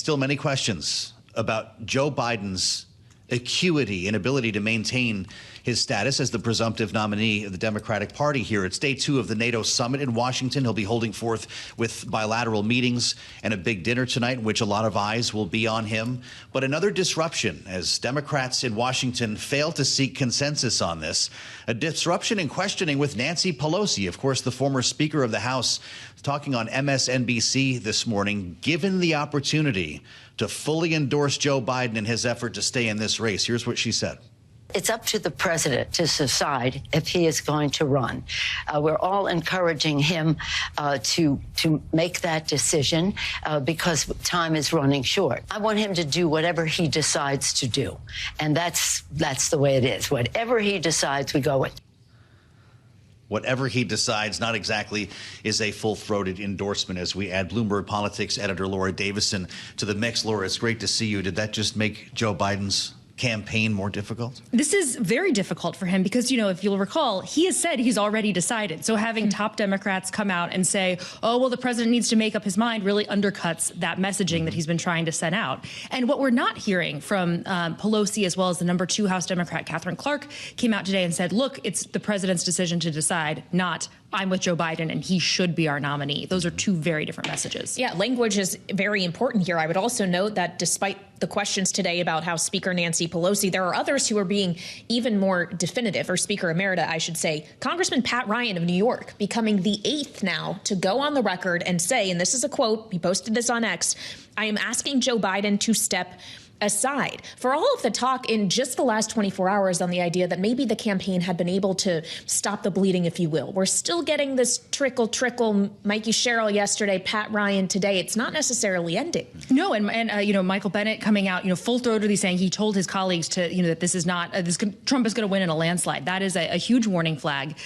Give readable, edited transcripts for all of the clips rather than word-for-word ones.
Still many questions about Joe Biden's acuity and ability to maintain his status as the presumptive nominee of the Democratic Party here. It's day 2 of the NATO summit in Washington. He'll be holding forth with bilateral meetings and a big dinner tonight in which a lot of eyes will be on him. But another disruption as Democrats in Washington fail to seek consensus on this. A disruption in questioning with Nancy Pelosi, of course, the former Speaker of the House, talking on MSNBC this morning, given the opportunity to fully endorse Joe Biden in his effort to stay in this race. Here's what she said. It's up to the president to decide if he is going to run. We're all encouraging him to make that decision because time is running short. I want him to do whatever he decides to do. And that's the way it is. Whatever he decides, we go with. Whatever he decides, not exactly is a full-throated endorsement as we add Bloomberg Politics editor Laura Davison to the mix. Laura, it's great to see you. Did that just make Joe Biden's campaign more difficult? This is very difficult for him because, you know, if you'll recall, he has said he's already decided. So having top Democrats come out and say, oh, well, the president needs to make up his mind really undercuts that messaging that he's been trying to send out. And what we're not hearing from Pelosi, as well as the number 2 House Democrat, Katherine Clark, came out today and said, look, it's the president's decision to decide, not I'm with Joe Biden and he should be our nominee. Those are 2 very different messages. Yeah, language is very important here. I would also note that despite the questions today about House Speaker Nancy Pelosi, there are others who are being even more definitive, or Speaker Emerita, I should say. Congressman Pat Ryan of New York becoming the 8th now to go on the record and say, and this is a quote, he posted this on X, I am asking Joe Biden to step aside. For all of the talk in just the last 24 hours on the idea that maybe the campaign had been able to stop the bleeding, if you will, we're still getting this trickle, Mikey Sherrill yesterday, Pat Ryan today. It's not necessarily ending. No, and you know, Michael Bennet coming out, you know, full-throatedly saying he told his colleagues to, you know, that this is not, Trump is going to win in a landslide. That is a huge warning flag.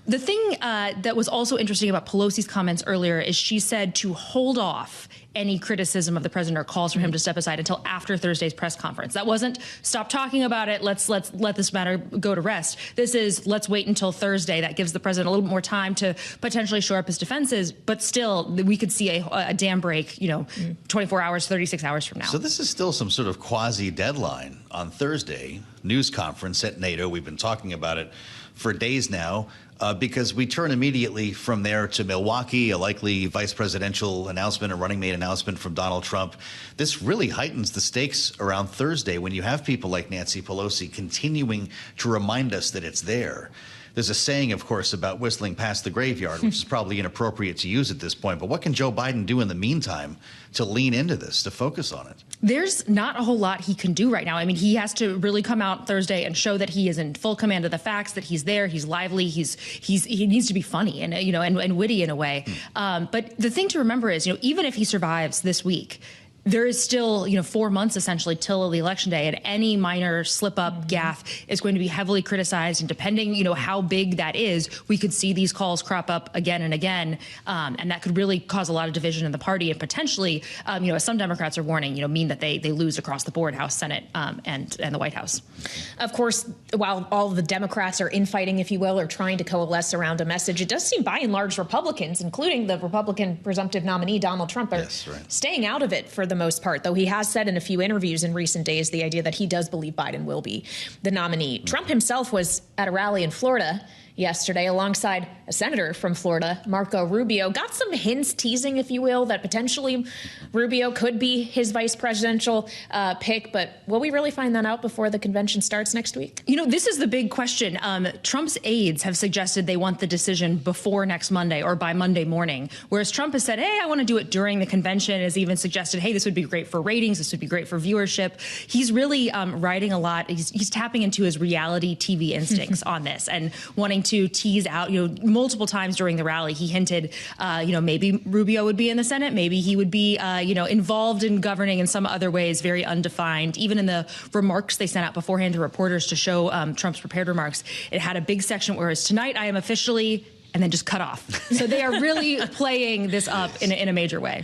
The thing that was also interesting about Pelosi's comments earlier is she said to hold off any criticism of the president or calls for him to step aside until after Thursday's press conference. That wasn't stop talking about it. Let's let this matter go to rest. This is let's wait until Thursday. That gives the president a little bit more time to potentially shore up his defenses. But still, we could see a dam break, you know, 24 hours, 36 hours from now. So this is still some sort of quasi deadline on Thursday. News conference at NATO. We've been talking about it for days now. Because we turn immediately from there to Milwaukee, a likely vice presidential announcement, a running mate announcement from Donald Trump. This really heightens the stakes around Thursday when you have people like Nancy Pelosi continuing to remind us that it's there. There's a saying, of course, about whistling past the graveyard, which is probably inappropriate to use at this point. But what can Joe Biden do in the meantime to lean into this, to focus on it? There's not a whole lot he can do right now. I mean, he has to really come out Thursday and show that he is in full command of the facts, that he's there, he's lively, he needs to be funny and, you know, and witty in a way. But the thing to remember is, you know, even if he survives this week, there is still, you know, 4 months essentially till the election day, and any minor slip up, gaffe is going to be heavily criticized. And depending, you know, how big that is, we could see these calls crop up again and again. And that could really cause a lot of division in the party and potentially, you know, as some Democrats are warning, you know, mean that they lose across the board, House, Senate, and the White House. Of course, while all the Democrats are infighting, if you will, or trying to coalesce around a message, it does seem by and large Republicans, including the Republican presumptive nominee, Donald Trump, are staying out of it for the most part, though he has said in a few interviews in recent days the idea that he does believe Biden will be the nominee. Trump himself was at a rally in Florida yesterday alongside a senator from Florida, Marco Rubio. Got some hints, teasing, if you will, that potentially Rubio could be his vice presidential pick. But will we really find that out before the convention starts next week? You know, this is the big question. Trump's aides have suggested they want the decision before next Monday or by Monday morning, whereas Trump has said, hey, I want to do it during the convention, has even suggested, hey, this would be great for ratings. This would be great for viewership. He's really writing a lot. He's tapping into his reality TV instincts on this and wanting to tease out, you know, multiple times during the rally, he hinted, you know, maybe Rubio would be in the Senate, maybe he would be, you know, involved in governing in some other ways, very undefined. Even in the remarks they sent out beforehand to reporters to show Trump's prepared remarks, it had a big section where it's tonight I am officially, and then just cut off. So they are really playing this up in a major way.